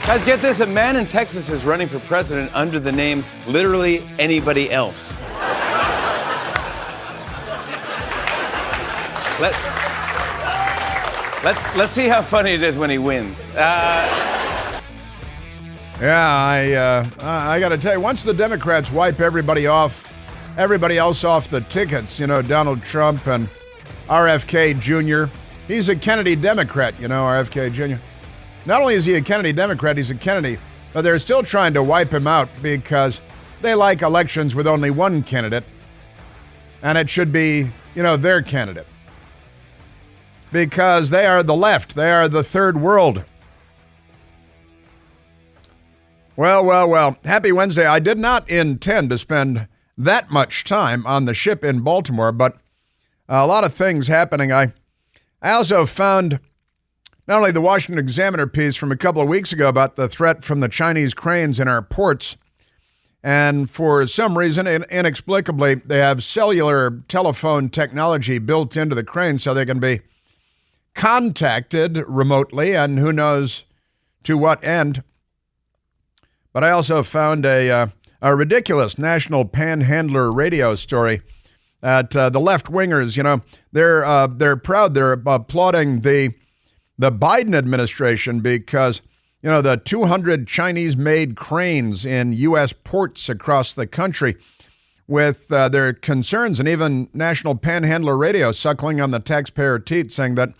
Guys, get this. A man in Texas is running for president under the name literally anybody else. Let's see how funny it is when he wins. I got to tell you, once the Democrats wipe everybody else off the tickets, Donald Trump and RFK Jr., he's a Kennedy Democrat, RFK Jr. Not only is he a Kennedy Democrat, he's a Kennedy, but they're still trying to wipe him out because they like elections with only one candidate, and it should be, their candidate. Because they are the left. They are the third world. Well. Happy Wednesday. I did not intend to spend that much time on the ship in Baltimore, but a lot of things happening. I also found not only the Washington Examiner piece from a couple of weeks ago about the threat from the Chinese cranes in our ports, and for some reason, inexplicably, they have cellular telephone technology built into the crane so they can be contacted remotely, and who knows to what end. But I also found a ridiculous national panhandler radio story at the left-wingers. They're proud. They're applauding the Biden administration because, the 200 Chinese-made cranes in U.S. ports across the country with their concerns, and even National Panhandler Radio suckling on the taxpayer teat, saying that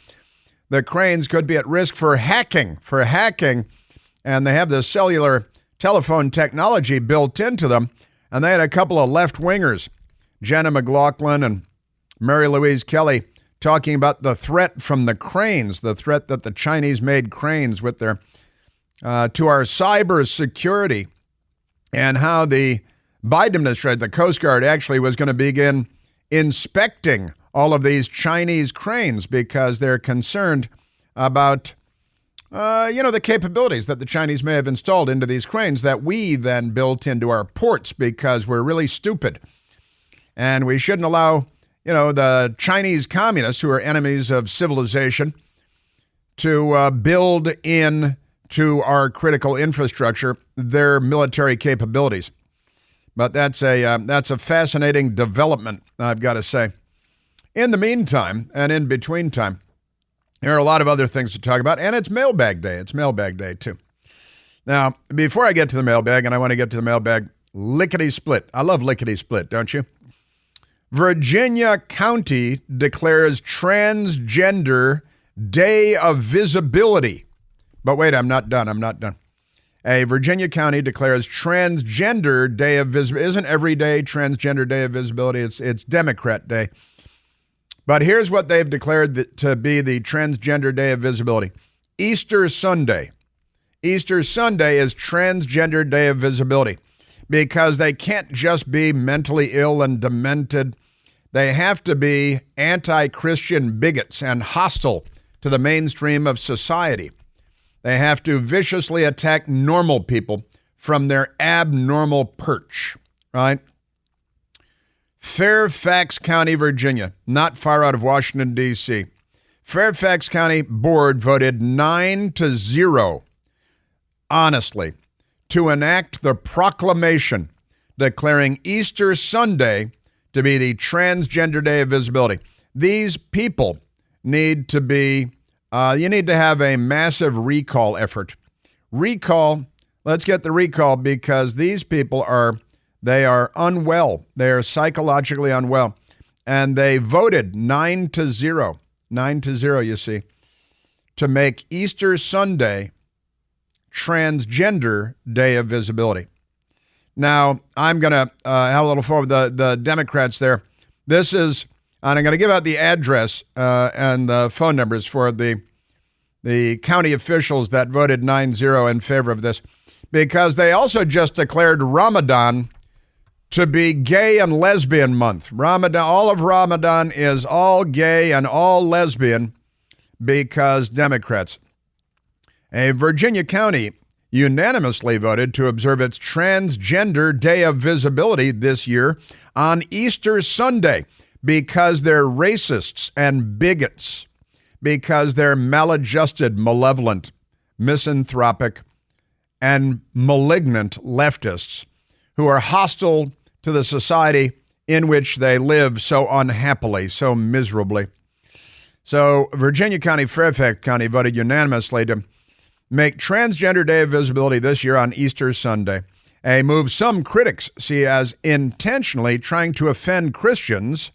the cranes could be at risk for hacking, and they have this cellular telephone technology built into them. And they had a couple of left-wingers, Jenna McLaughlin and Mary Louise Kelly, talking about the threat from the cranes, the threat that the Chinese-made cranes with their to our cyber security, and how the Biden administration, the Coast Guard, actually was going to begin inspecting all of these Chinese cranes because they're concerned about, the capabilities that the Chinese may have installed into these cranes that we then built into our ports because we're really stupid. And we shouldn't allow, the Chinese communists, who are enemies of civilization, to build in to our critical infrastructure their military capabilities. But that's a fascinating development, I've got to say. In the meantime, and in between time, there are a lot of other things to talk about, and it's mailbag day. It's mailbag day, too. Now, before I get to the mailbag, and I want to get to the mailbag, lickety-split. I love lickety-split, don't you? Virginia County declares Transgender Day of Visibility. But wait, I'm not done. A Virginia County declares Transgender Day of Visibility. Isn't every day Transgender Day of Visibility? It's Democrat Day. But here's what they've declared to be the Transgender Day of Visibility. Easter Sunday. Easter Sunday is Transgender Day of Visibility because they can't just be mentally ill and demented. They have to be anti-Christian bigots and hostile to the mainstream of society. They have to viciously attack normal people from their abnormal perch, right? Fairfax County, Virginia, not far out of Washington, D.C. Fairfax County Board voted 9-0, honestly, to enact the proclamation declaring Easter Sunday to be the Transgender Day of Visibility. These people need to be, you need to have a massive recall effort. Recall, let's get the recall because these people are unwell. They are psychologically unwell. And they voted 9-0, you see, to make Easter Sunday Transgender Day of Visibility. Now, I'm going to have a little fun with the Democrats there. And I'm going to give out the address and the phone numbers for the county officials that voted 9-0 in favor of this, because they also just declared Ramadan to be gay and lesbian month. Ramadan, all of Ramadan is all gay and all lesbian because Democrats. A Virginia county unanimously voted to observe its Transgender Day of Visibility this year on Easter Sunday because they're racists and bigots, because they're maladjusted, malevolent, misanthropic, and malignant leftists who are hostile to the society in which they live so unhappily, so miserably. So Virginia County, Fairfax County voted unanimously to make Transgender Day of Visibility this year on Easter Sunday, a move some critics see as intentionally trying to offend Christians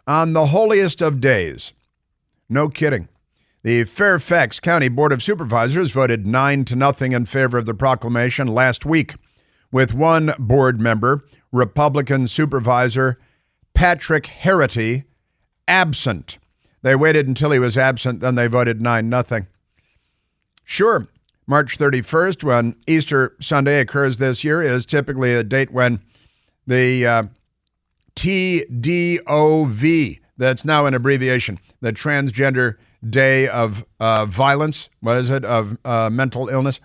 on the holiest of days. No kidding. The Fairfax County Board of Supervisors voted 9-0 in favor of the proclamation last week, with one board member, Republican Supervisor Patrick Harity, absent. They waited until he was absent, then they voted 9-0. Sure, March 31st, when Easter Sunday occurs this year, is typically a date when the TDOV, that's now an abbreviation, the Transgender Day of Mental Illness,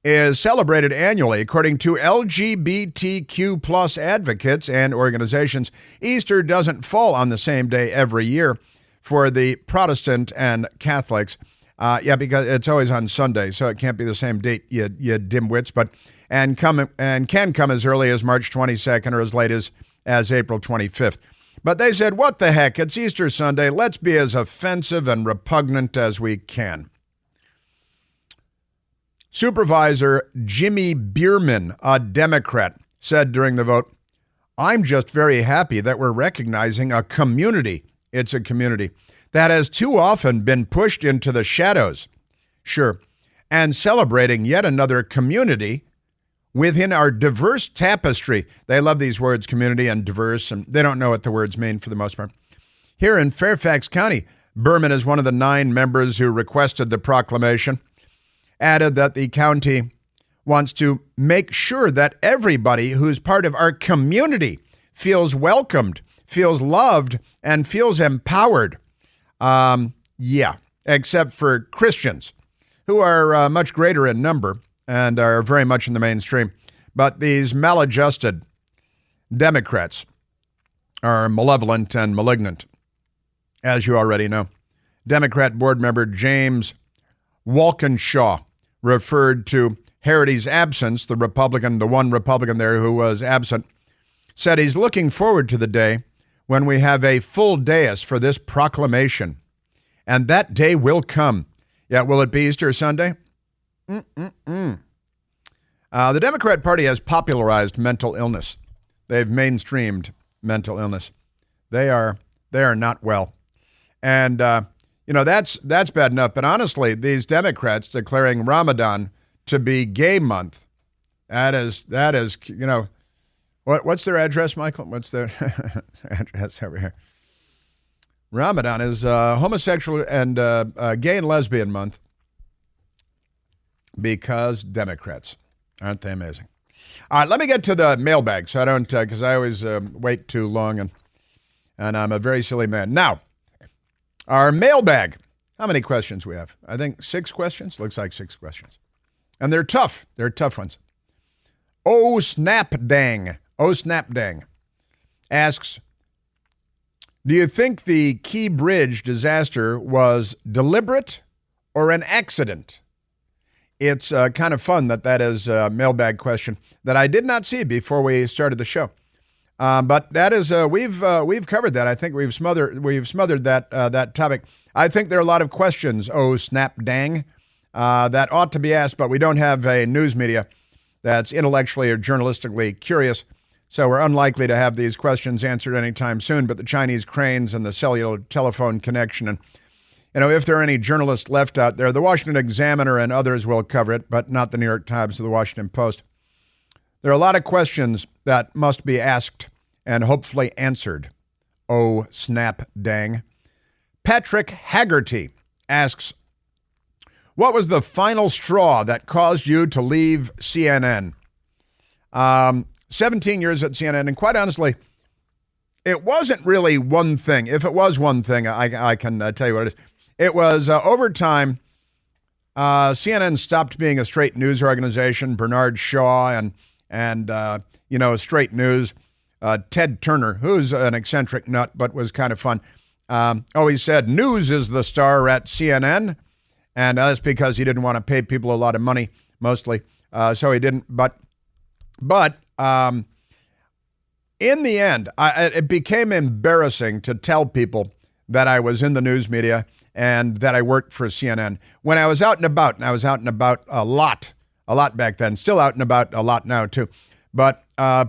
is celebrated annually. According to LGBTQ plus advocates and organizations, Easter doesn't fall on the same day every year for the Protestant and Catholics. Because it's always on Sunday, so it can't be the same date, you dimwits. And can come as early as March 22nd or as late as April 25th. But they said, what the heck? It's Easter Sunday. Let's be as offensive and repugnant as we can. Supervisor Jimmy Bierman, a Democrat, said during the vote, "I'm just very happy that we're recognizing a community. It's a community that has too often been pushed into the shadows. Sure. And celebrating yet another community within our diverse tapestry." They love these words, community and diverse, and they don't know what the words mean for the most part. Here in Fairfax County, Berman is one of the 9 members who requested the proclamation, added that the county wants to make sure that everybody who's part of our community feels welcomed, feels loved, and feels empowered. Except for Christians, who are much greater in number and are very much in the mainstream. But these maladjusted Democrats are malevolent and malignant, as you already know. Democrat board member James Walkinshaw referred to Harity's absence, the one Republican there who was absent, said he's looking forward to the day when we have a full dais for this proclamation. And that day will come. Yeah, will it be Easter Sunday? The Democrat Party has popularized mental illness. They've mainstreamed mental illness. They are not well. And, that's bad enough. But honestly, these Democrats declaring Ramadan to be gay month, that is, what's their address, Michael? What's their address over here? Ramadan is homosexual and gay and lesbian month because Democrats. Aren't they amazing? All right, let me get to the mailbag so I don't, because I always wait too long and I'm a very silly man. Now, our mailbag. How many questions we have? I think 6 questions. Looks like 6 questions. And they're tough. They're tough ones. Oh, Snap Dang asks, do you think the Key Bridge disaster was deliberate or an accident? It's kind of fun that is a mailbag question that I did not see before we started the show. But that is we've covered that. I think we've smothered that topic. I think there are a lot of questions. Oh, snap dang, that ought to be asked, but we don't have a news media that's intellectually or journalistically curious. So we're unlikely to have these questions answered anytime soon. But the Chinese cranes and the cellular telephone connection, and if there are any journalists left out there, the Washington Examiner and others will cover it, but not the New York Times or the Washington Post. There are a lot of questions that must be asked and hopefully answered. Oh, snap dang. Patrick Haggerty asks, what was the final straw that caused you to leave CNN? 17 years at CNN, and quite honestly, it wasn't really one thing. If it was one thing, I can tell you what it is. It was over time, CNN stopped being a straight news organization. Bernard Shaw and straight news. Ted Turner, who's an eccentric nut, but was kind of fun, always said news is the star at CNN. And that's because he didn't want to pay people a lot of money, mostly, so he didn't. But in the end, it became embarrassing to tell people that I was in the news media and that I worked for CNN. When I was out and about, and I was out and about a lot back then, still out and about a lot now too. But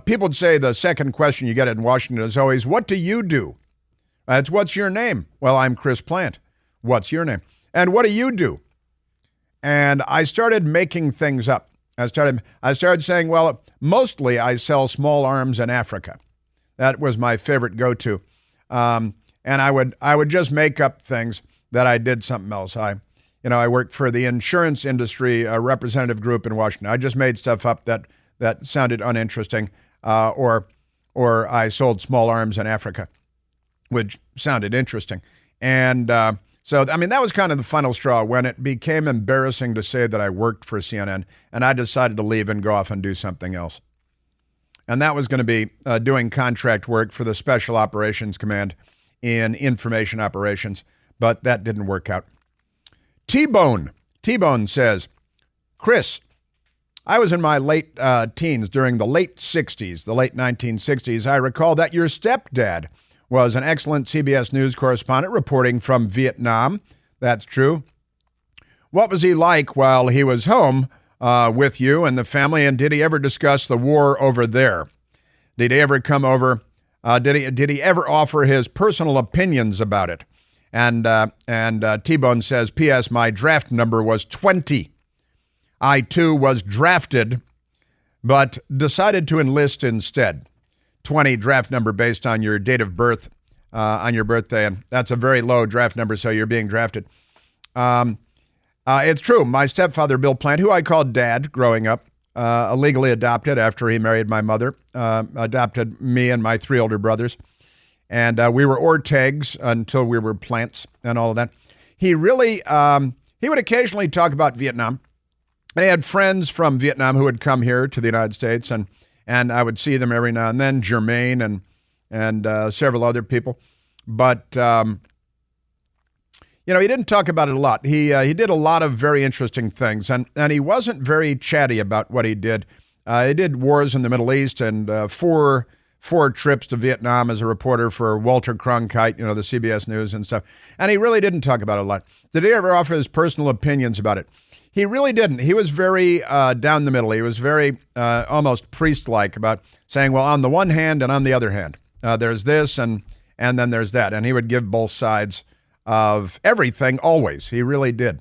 people would say the second question you get in Washington is always, what do you do? It's what's your name? Well, I'm Chris Plant. What's your name? And what do you do? And I started making things up. I started saying, well, mostly I sell small arms in Africa. That was my favorite go-to. And I would just make up things that I did something else. I worked for the insurance industry representative group in Washington. I just made stuff up that sounded uninteresting, or I sold small arms in Africa, which sounded interesting. And so, I mean, that was kind of the final straw when it became embarrassing to say that I worked for CNN, and I decided to leave and go off and do something else. And that was going to be doing contract work for the Special Operations Command in information operations, but that didn't work out. T-Bone says, Chris, I was in my late teens during the late 60s, the late 1960s. I recall that your stepdad was an excellent CBS News correspondent reporting from Vietnam. That's true. What was he like while he was home with you and the family, and did he ever discuss the war over there? Did he ever come over? Did he ever offer his personal opinions about it? And T-Bone says, P.S. My draft number was 20. I, too, was drafted, but decided to enlist instead. 20 draft number based on your date of birth, on your birthday, and that's a very low draft number, so you're being drafted. It's true. My stepfather, Bill Plant, who I called Dad growing up, illegally adopted after he married my mother, adopted me and my 3 older brothers. And we were Ortegs until we were Plants and all of that. He really, he would occasionally talk about Vietnam. I had friends from Vietnam who would come here to the United States, and I would see them every now and then, Jermaine and several other people. But, he didn't talk about it a lot. He did a lot of very interesting things, and he wasn't very chatty about what he did. He did wars in the Middle East and 4 trips to Vietnam as a reporter for Walter Cronkite, the CBS News and stuff. And he really didn't talk about it a lot. Did he ever offer his personal opinions about it? He really didn't. He was very down the middle. He was very almost priest-like about saying, well, on the one hand and on the other hand, there's this and then there's that. And he would give both sides of everything always. He really did.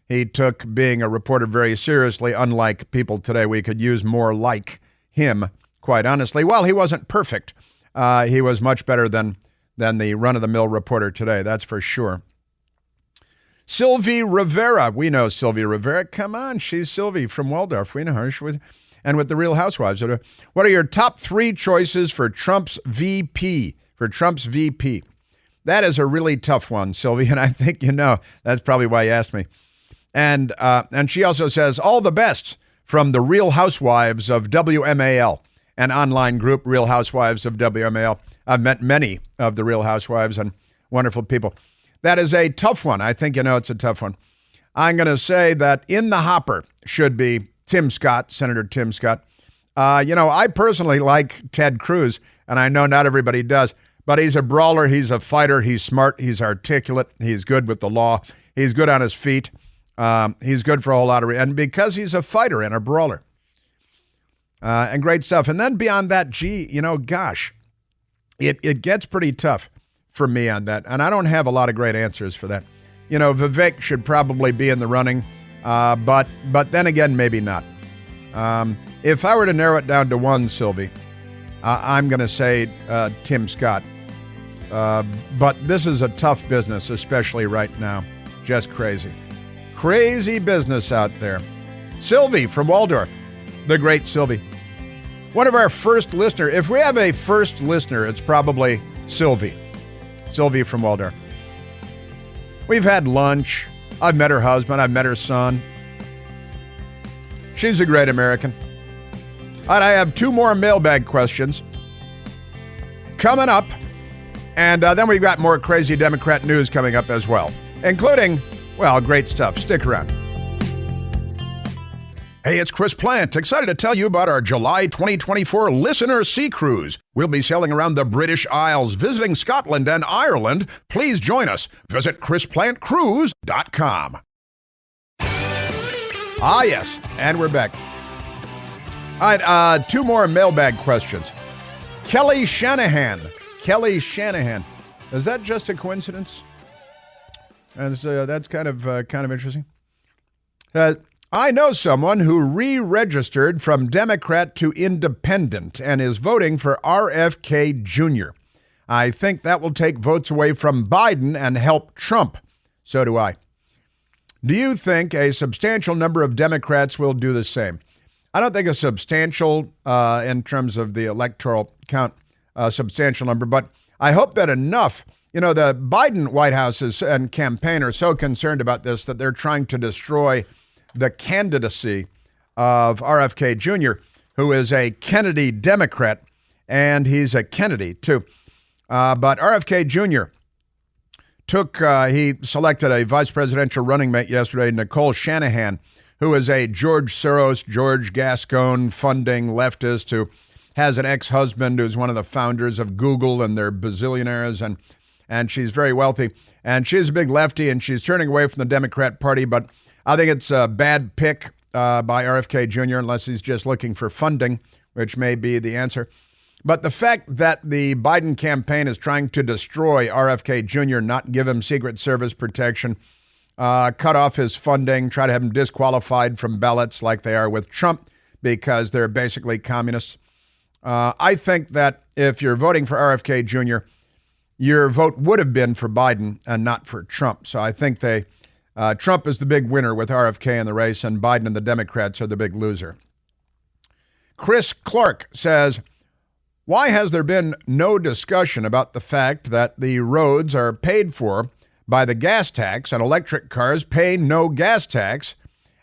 He took being a reporter very seriously, unlike people today. We could use more like him, quite honestly. Well, he wasn't perfect. He was much better than the run-of-the-mill reporter today, that's for sure. Sylvie Rivera. We know Sylvie Rivera. Come on, she's Sylvie from Waldorf. We know her. And with the Real Housewives. What are your top 3 choices for Trump's VP? That is a really tough one, Sylvie, and I think that's probably why you asked me. And she also says, all the best from the Real Housewives of WMAL, an online group, Real Housewives of WMAL. I've met many of the Real Housewives and wonderful people. That is a tough one. I think it's a tough one. I'm going to say that in the hopper should be Tim Scott, Senator Tim Scott. I personally like Ted Cruz, and I know not everybody does, but he's a brawler, he's a fighter, he's smart, he's articulate, he's good with the law, he's good on his feet, he's good for a whole lot of and because he's a fighter and a brawler. And great stuff. And then beyond that, it gets pretty tough for me on that. And I don't have a lot of great answers for that. Vivek should probably be in the running, but then again, maybe not. If I were to narrow it down to one, Sylvie, I'm going to say Tim Scott. But this is a tough business, especially right now. Just crazy. Crazy business out there. Sylvie from Waldorf, the great Sylvie. One of our first listeners. If we have a first listener, it's probably Sylvie. Sylvie from Waldorf. We've had lunch. I've met her husband. I've met her son. She's a great American. All right, I have 2 more mailbag questions coming up. And then we've got more crazy Democrat news coming up as well, including, great stuff. Stick around. Hey, it's Chris Plant. Excited to tell you about our July 2024 Listener Sea Cruise. We'll be sailing around the British Isles, visiting Scotland and Ireland. Please join us. Visit ChrisPlantCruise.com. Ah, yes, and we're back. All right, two more mailbag questions. Kelly Shanahan. Is that just a coincidence? That's kind of interesting. I know someone who re-registered from Democrat to Independent and is voting for RFK Jr. I think that will take votes away from Biden and help Trump. So do I. Do you think a substantial number of Democrats will do the same? I don't think a substantial, in terms of the electoral count, substantial number, but I hope that enough. You know, the Biden White House and campaign are so concerned about this that they're trying to destroy the candidacy of RFK Jr., who is a Kennedy Democrat, and he's a Kennedy, too. But RFK Jr. he selected a vice presidential running mate yesterday, Nicole Shanahan, who is a George Soros, George Gascon funding leftist who has an ex-husband who's one of the founders of Google, and they're bazillionaires, and she's very wealthy. And she's a big lefty, and she's turning away from the Democrat Party, but I think it's a bad pick by RFK Jr. unless he's just looking for funding, which may be the answer. But the fact that the Biden campaign is trying to destroy RFK Jr., not give him Secret Service protection, cut off his funding, try to have him disqualified from ballots like they are with Trump because they're basically communists. I think that if you're voting for RFK Jr., your vote would have been for Biden and not for Trump. So I think Trump is the big winner with RFK in the race, and Biden and the Democrats are the big loser. Chris Clark says, why has there been no discussion about the fact that the roads are paid for by the gas tax and electric cars pay no gas tax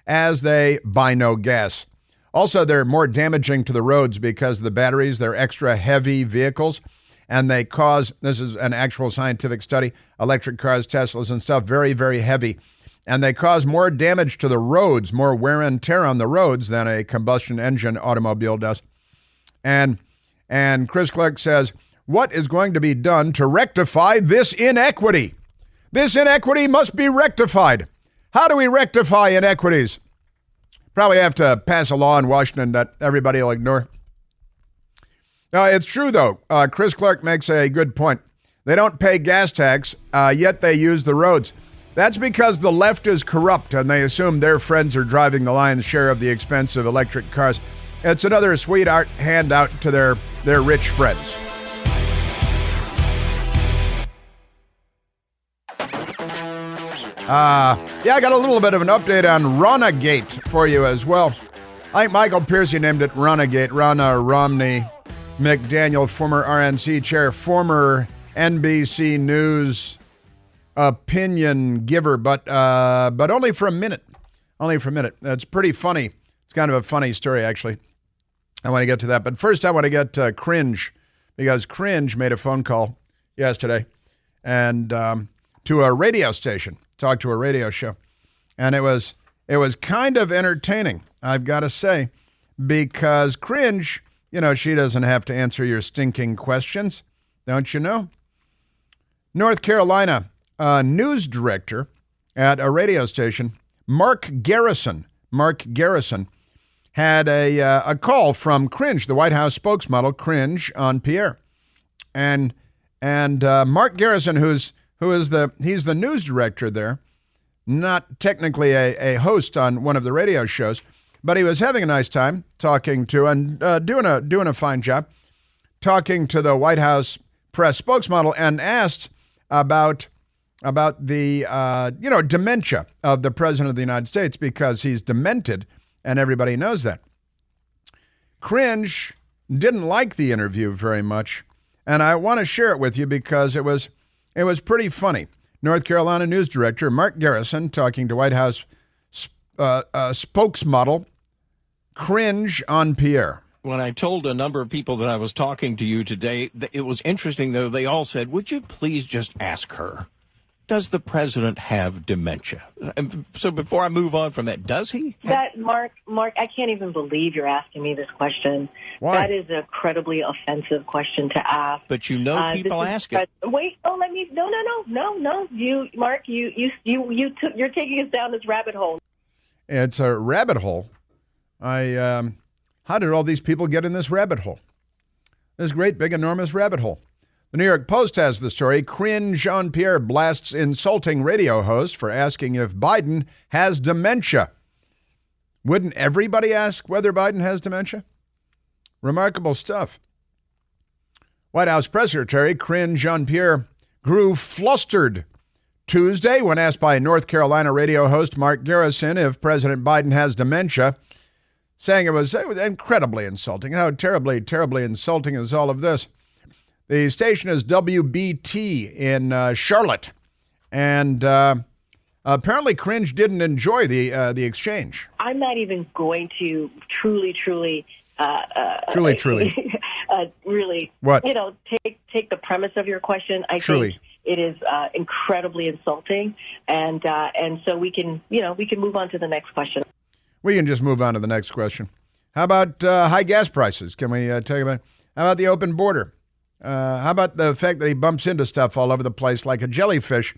as they buy no gas? Also, they're more damaging to the roads because of the batteries. They're extra heavy vehicles, and they cause, this is an actual scientific study, electric cars, Teslas and stuff, very, very heavy. And they cause more damage to the roads, more wear and tear on the roads than a combustion engine automobile does. And Chris Clark says, what is going to be done to rectify this inequity? This inequity must be rectified. How do we rectify inequities? Probably have to pass a law in Washington that everybody will ignore. It's true, though. Chris Clark makes a good point. They don't pay gas tax, yet they use the roads. That's because the left is corrupt and they assume their friends are driving the lion's share of the expensive electric cars. It's another sweetheart handout to their rich friends. I got a little bit of an update on Ronagate for you as well. I think Michael Piercy named it Ronagate. Ronna Romney McDaniel, former RNC chair, former NBC News opinion giver, but only for a minute. It's pretty funny. It's kind of a funny story, actually. I want to get to that. But first, I want to get Karringe, because Karringe made a phone call yesterday and to a radio station, talked to a radio show. And it was kind of entertaining, I've got to say, because Karringe, she doesn't have to answer your stinking questions, don't you know? North Carolina news director at a radio station, Mark Garrison, had a call from Karringe, the White House spokesmodel, Karringe Jean-pierre. And Mark Garrison, he's the news director there, not technically a host on one of the radio shows, but he was having a nice time talking to and doing a fine job talking to the White House press spokesmodel, and asked about the dementia of the president of the United States, because he's demented and everybody knows that. Karringe didn't like the interview very much, and I want to share it with you because it was pretty funny. North Carolina news director Mark Garrison talking to White House spokesmodel Karringe Jean-pierre. When I told a number of people that I was talking to you today, it was interesting, though. They all said, would you please just ask her? does the president have dementia? So before I move on from that, does he? Mark, I can't even believe you're asking me this question. Why? That is an incredibly offensive question to ask. But you know people ask it. Wait, no. You're taking us down this rabbit hole. It's a rabbit hole. How did all these people get in this rabbit hole? This great, big, enormous rabbit hole. The New York Post has the story. Karringe Jean-pierre blasts insulting radio host for asking if Biden has dementia. Wouldn't everybody ask whether Biden has dementia? Remarkable stuff. White House Press Secretary Karringe Jean-pierre grew flustered Tuesday when asked by North Carolina radio host Mark Garrison if President Biden has dementia, saying it was incredibly insulting. How terribly, terribly insulting is all of this? The station is WBT in Charlotte, and apparently Karringe didn't enjoy the exchange. I'm not even going to truly, really, what? Take the premise of your question. I think it is incredibly insulting, and so we can move on to the next question. We can just move on to the next question. How about high gas prices? Can we talk about? How about the open border? How about the fact that he bumps into stuff all over the place like a jellyfish,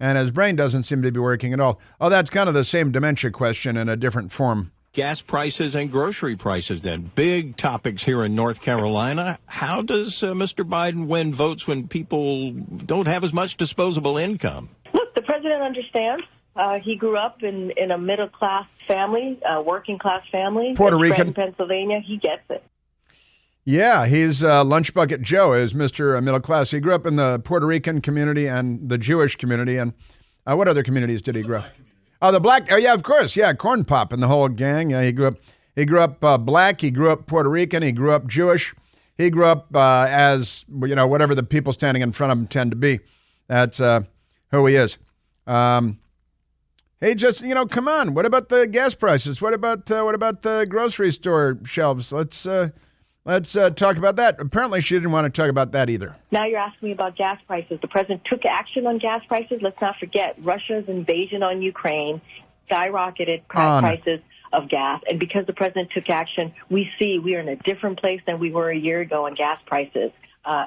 and his brain doesn't seem to be working at all? Oh, that's kind of the same dementia question in a different form. Gas prices and grocery prices, then. Big topics here in North Carolina. How does Mr. Biden win votes when people don't have as much disposable income? Look, the president understands. He grew up in a middle-class family, working-class family. Puerto Rican. In Pennsylvania. He gets it. Yeah, he's Lunch Bucket Joe is Mr. Middle Class. He grew up in the Puerto Rican community and the Jewish community. And what other communities did he grow up? Oh, the black. Oh, yeah, of course. Yeah, Corn Pop and the whole gang. He grew up black. He grew up Puerto Rican. He grew up Jewish. He grew up as, whatever the people standing in front of him tend to be. That's who he is. Hey, just, come on. What about the gas prices? What about the grocery store shelves? Let's talk about that. Apparently, she didn't want to talk about that either. Now you're asking me about gas prices. The president took action on gas prices. Let's not forget Russia's invasion on Ukraine skyrocketed prices of gas. And because the president took action, we are in a different place than we were a year ago on gas prices.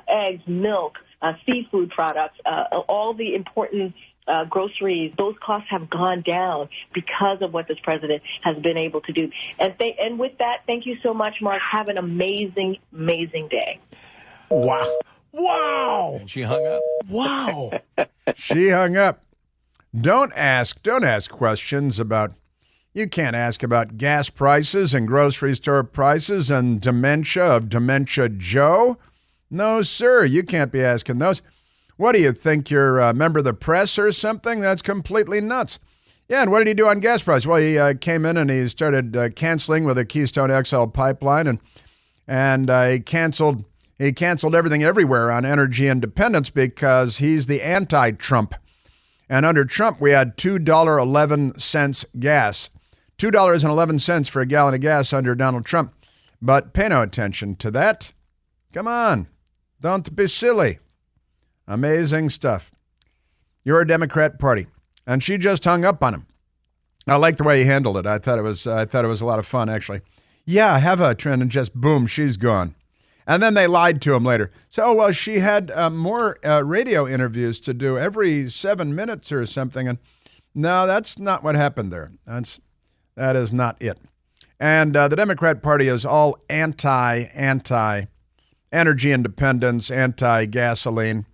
Eggs, milk, seafood products, all the important groceries, those costs have gone down because of what this president has been able to do. And with that, thank you so much, Mark. Have an amazing, amazing day. Wow. She hung up. Wow. She hung up. Don't ask questions about, you can't ask about gas prices and grocery store prices and dementia of Dementia Joe. No, sir, you can't be asking those. What do you think, you're a member of the press or something? That's completely nuts. Yeah, and what did he do on gas price? Well, he came in and he started canceling with the Keystone XL pipeline, and he canceled everything everywhere on energy independence because he's the anti-Trump. And under Trump, we had $2.11 gas. $2.11 for a gallon of gas under Donald Trump. But pay no attention to that. Come on. Don't be silly. Amazing stuff. You're a Democrat Party. And she just hung up on him. I like the way he handled it. I thought it was a lot of fun, actually. Yeah, have a trend, and just boom, she's gone. And then they lied to him later. So, well, she had more radio interviews to do every 7 minutes or something. And no, that's not what happened there. That is not it. And the Democrat Party is all anti-energy independence, anti-gasoline.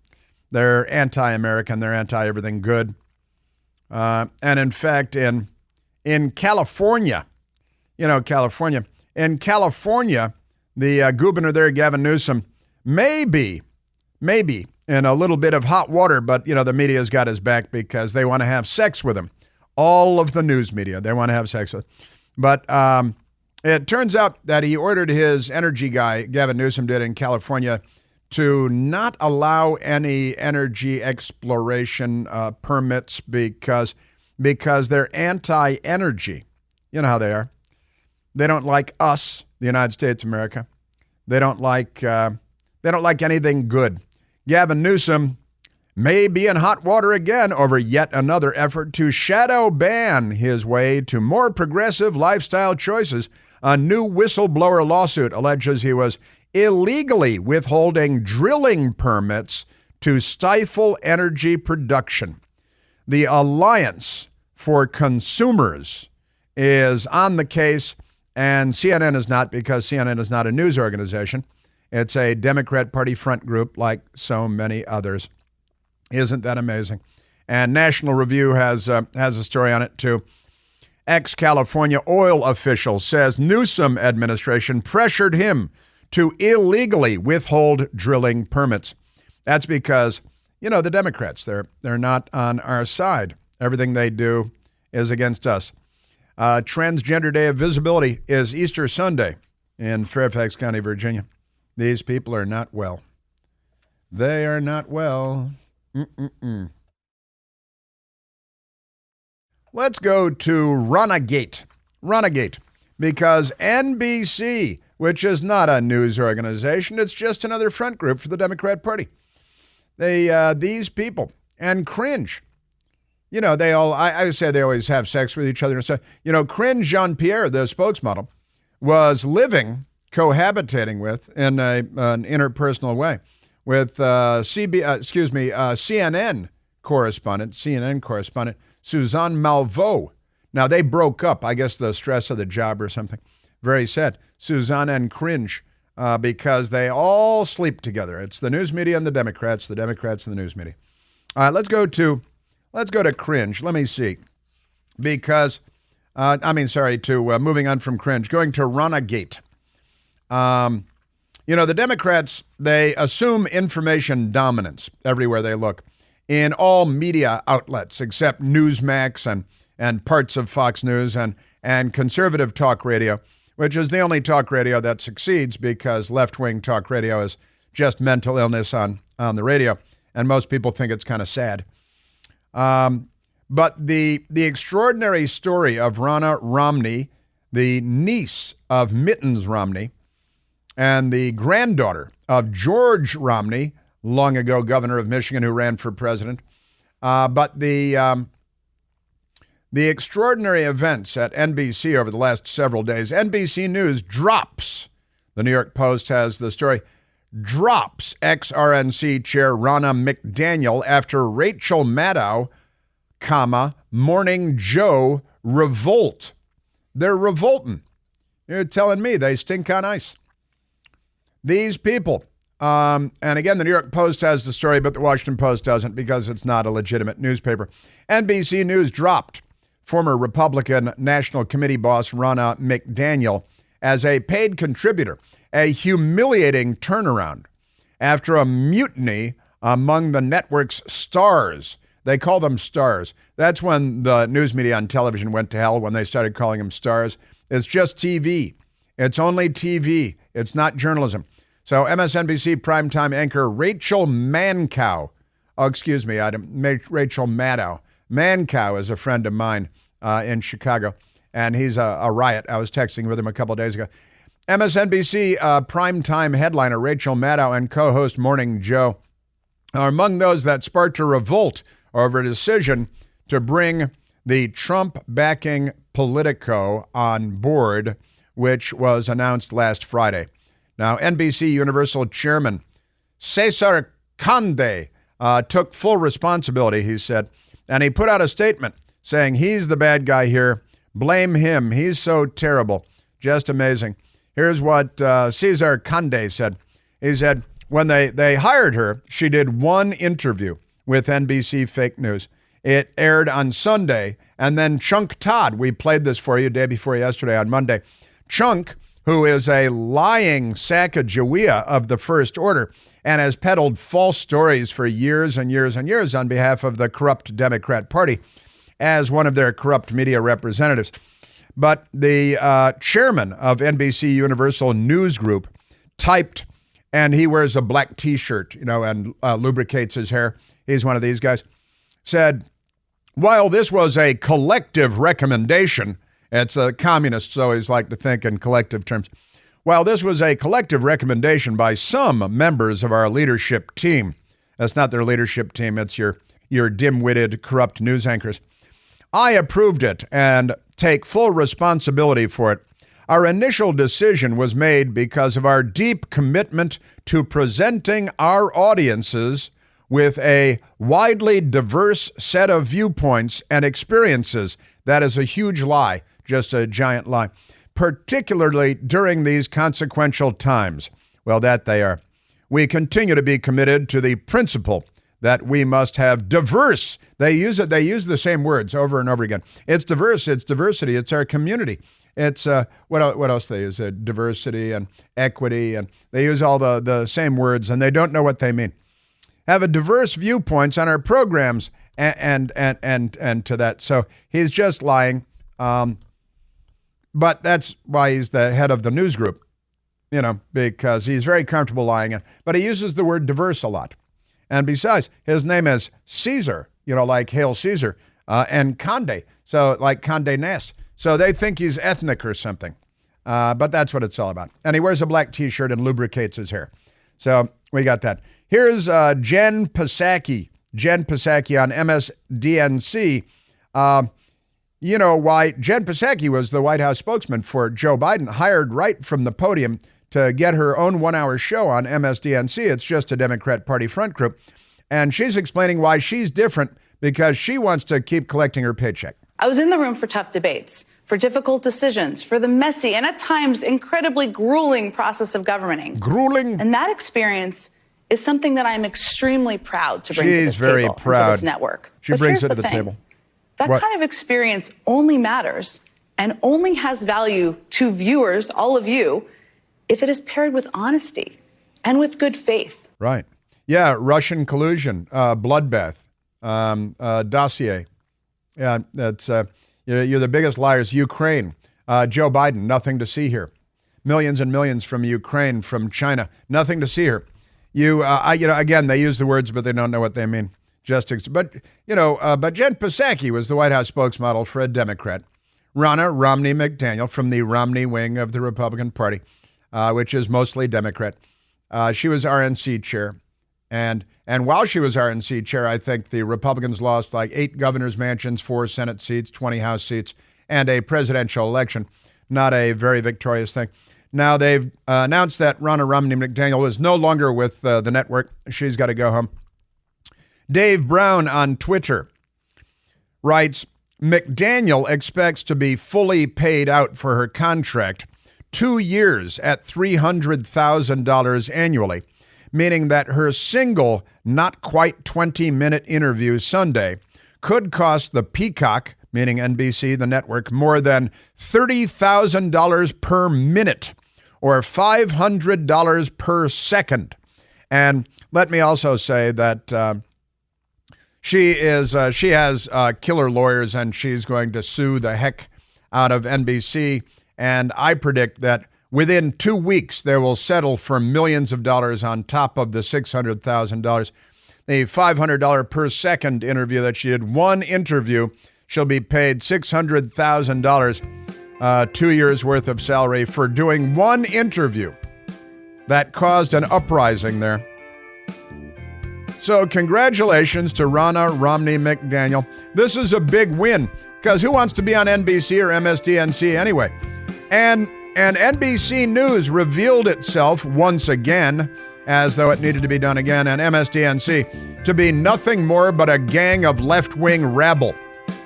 They're anti-American. They're anti-everything good. And in fact, in California, in California, the governor there, Gavin Newsom, maybe in a little bit of hot water, but, the media's got his back because they want to have sex with him. All of the news media, they want to have sex with him. But it turns out that he ordered his energy guy, Gavin Newsom did in California, to not allow any energy exploration permits because they're anti-energy. You know how they are. They don't like us, the United States of America. They don't like anything good. Gavin Newsom may be in hot water again over yet another effort to shadow ban his way to more progressive lifestyle choices. A new whistleblower lawsuit alleges he was illegally withholding drilling permits to stifle energy production. The Alliance for Consumers is on the case, and CNN is not, because CNN is not a news organization. It's a Democrat Party front group like so many others. Isn't that amazing? And National Review has a story on it too. Ex-California oil official says Newsom administration pressured him to illegally withhold drilling permits. That's because, the Democrats, they're not on our side. Everything they do is against us. Transgender Day of Visibility is Easter Sunday in Fairfax County, Virginia. These people are not well. They are not well. Let's go to Runagate, because NBC, which is not a news organization, it's just another front group for the Democrat Party. These people, and Cringe, I say they always have sex with each other. So, Karringe Jean-pierre, the spokesmodel, was cohabitating with, in an interpersonal way, with CNN correspondent Suzanne Malveaux. Now, they broke up, I guess the stress of the job or something. Very sad. Suzanne and Cringe, because they all sleep together. It's the news media and the Democrats and the news media. All right, let's go to Cringe. Let me see. Because, moving on from Cringe, going to Runagate. The Democrats, they assume information dominance everywhere they look in all media outlets except Newsmax and parts of Fox News and conservative talk radio, which is the only talk radio that succeeds because left-wing talk radio is just mental illness on the radio, and most people think it's kind of sad. But the extraordinary story of Ronna Romney, the niece of Mittens Romney, and the granddaughter of George Romney, long ago governor of Michigan who ran for president. But the extraordinary events at NBC over the last several days, NBC News drops, the New York Post has the story, drops ex-RNC chair Ronna McDaniel after Rachel Maddow, Morning Joe revolt. They're revolting. You're telling me they stink on ice. These people, and again, the New York Post has the story, but the Washington Post doesn't because it's not a legitimate newspaper. NBC News dropped former Republican National Committee boss Ronna McDaniel as a paid contributor, a humiliating turnaround after a mutiny among the network's stars. They call them stars. That's when the news media on television went to hell, when they started calling them stars. It's just TV. It's only TV. It's not journalism. So MSNBC primetime anchor Rachel Maddow. Rachel Maddow. Mancow is a friend of mine in Chicago, and he's a riot. I was texting with him a couple of days ago. MSNBC primetime headliner Rachel Maddow and co-host Morning Joe are among those that sparked a revolt over a decision to bring the Trump-backing Politico on board, which was announced last Friday. Now, NBC Universal Chairman Cesar Conde took full responsibility, he said, and he put out a statement saying he's the bad guy here. Blame him. He's so terrible. Just amazing. Here's what Cesar Conde said. He said, when they hired her, she did one interview with NBC Fake News. It aired on Sunday, and then Chunk Todd, we played this for you day before yesterday on Monday. Chunk, who is a lying Sacagawea of the First Order and has peddled false stories for years and years and years on behalf of the corrupt Democrat Party as one of their corrupt media representatives. But the chairman of NBC Universal News Group typed, and he wears a black T-shirt, and lubricates his hair. He's one of these guys. Said, while this was a collective recommendation, it's a communists always like to think in collective terms. While this was a collective recommendation by some members of our leadership team, That's not their leadership team. It's your dim-witted, corrupt news anchors. I approved it and take full responsibility for it. Our initial decision was made because of our deep commitment to presenting our audiences with a widely diverse set of viewpoints and experiences. That is a huge lie, just a giant lie, particularly during these consequential times. Well, that they are. We continue to be committed to the principle that we must have diverse. They use the same words over and over again. It's diverse, it's diversity, it's our community. It's what else they use? Diversity and equity, and they use all the same words, and they don't know what they mean. Have a diverse viewpoints on our programs, and to that. So he's just lying, but that's why he's the head of the news group, because he's very comfortable lying. But he uses the word diverse a lot, and besides, his name is Caesar, like Hail Caesar, and Condé, so like Condé Nast. So they think he's ethnic or something, but that's what it's all about. And he wears a black T-shirt and lubricates his hair. So we got that. Here's Jen Psaki on MSDNC. You know why Jen Psaki was the White House spokesman for Joe Biden, hired right from the podium to get her own 1-hour show on MSDNC. It's just a Democrat Party front group. And she's explaining why she's different because she wants to keep collecting her paycheck. I was in the room for tough debates, for difficult decisions, for the messy and at times incredibly grueling process of governing. Grueling? And that experience is something that I'm extremely proud to bring to this very table, proud. to this network. She but brings here's it to the thing. table. That What? kind of experience only matters and only has value to viewers, all of you, if it is paired with honesty and with good faith. Right. Yeah, Russian collusion, bloodbath, dossier. Yeah, that's you're the biggest liars. Ukraine, Joe Biden, nothing to see here. Millions and millions from Ukraine, from China, nothing to see here. Again, they use the words, but they don't know what they mean. But Jen Psaki was the White House spokesmodel for a Democrat, Ronna Romney McDaniel, from the Romney wing of the Republican Party, which is mostly Democrat. She was RNC chair. And while she was RNC chair, I think the Republicans lost like 8 governor's mansions, 4 Senate seats, 20 House seats, and a presidential election. Not a very victorious thing. Now they've announced that Ronna Romney McDaniel is no longer with the network. She's got to go home. Dave Brown on Twitter writes, McDaniel expects to be fully paid out for her contract 2 years at $300,000 annually, meaning that her single, not quite 20-minute interview Sunday could cost the Peacock, meaning NBC, the network, more than $30,000 per minute or $500 per second. And let me also say that she has killer lawyers, and she's going to sue the heck out of NBC. And I predict that within 2 weeks, they will settle for millions of dollars on top of the $600,000. The $500 per second interview that she did, one interview, she'll be paid $600,000, 2 years worth of salary for doing one interview. That caused an uprising there. So congratulations to Ronna Romney McDaniel. This is a big win, because who wants to be on NBC or MSDNC anyway? And NBC News revealed itself once again, as though it needed to be done again, and MSDNC to be nothing more but a gang of left-wing rabble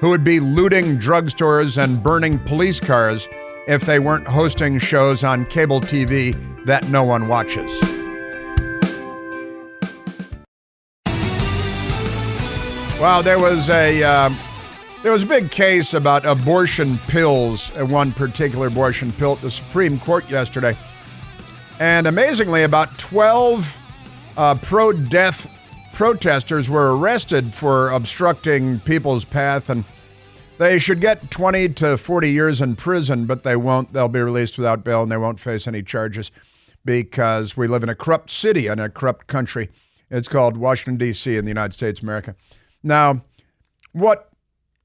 who would be looting drugstores and burning police cars if they weren't hosting shows on cable TV that no one watches. Wow, there was a big case about abortion pills, one particular abortion pill at the Supreme Court yesterday. And amazingly, about 12 pro-death protesters were arrested for obstructing people's path, and they should get 20 to 40 years in prison, but they won't. They'll be released without bail, and they won't face any charges because we live in a corrupt city and a corrupt country. It's called Washington, D.C. in the United States of America. Now, what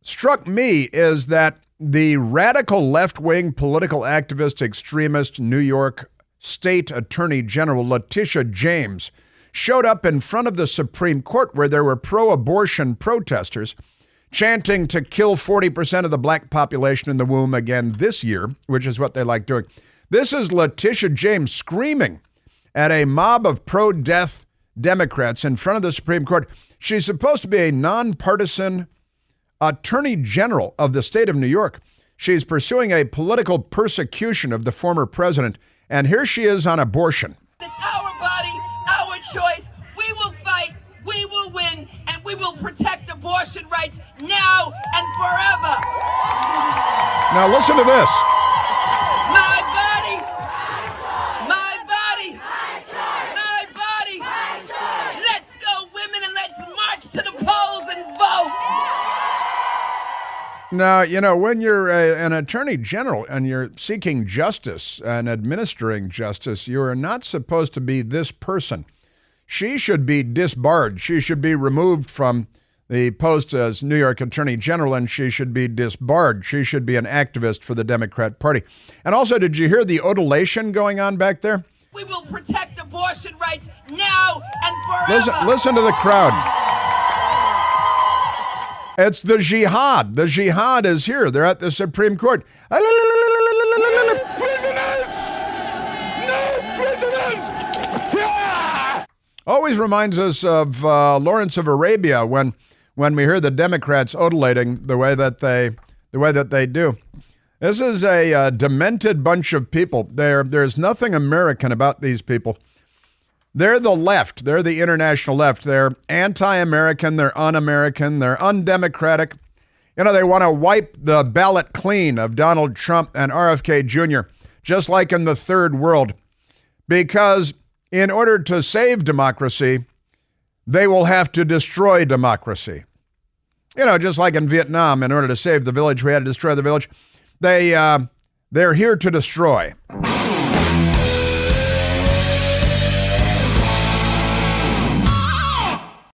struck me is that the radical left-wing political activist extremist New York State Attorney General Letitia James, showed up in front of the Supreme Court where there were pro-abortion protesters chanting to kill 40% of the black population in the womb again this year, which is what they like doing. This is Letitia James screaming at a mob of pro-death Democrats in front of the Supreme Court. She's supposed to be a nonpartisan attorney general of the state of New York. She's pursuing a political persecution of the former president, and here she is on abortion. It's our body, our choice. We will fight, we will win, and we will protect abortion rights now and forever. Now listen to this. My body, my body, my body. Let's go, women, and let's march to the polls and vote. Now, you know, when you're an attorney general and you're seeking justice and administering justice, you are not supposed to be this person. She should be disbarred. She should be removed from the post as New York Attorney General, and she should be disbarred. She should be an activist for the Democrat Party. And also, did you hear the odulation going on back there? We will protect abortion rights now and forever. Listen to the crowd. It's the jihad. The jihad is here. They're at the Supreme Court. No prisoners! Always reminds us of Lawrence of Arabia when we hear the Democrats odulating the way that they do. This is a demented bunch of people. There's nothing American about these people. They're the left. They're the international left. They're anti-American. They're un-American. They're undemocratic. You know, they want to wipe the ballot clean of Donald Trump and RFK Jr., just like in the third world, because in order to save democracy, they will have to destroy democracy. You know, just like in Vietnam, in order to save the village, we had to destroy the village. They're here to destroy.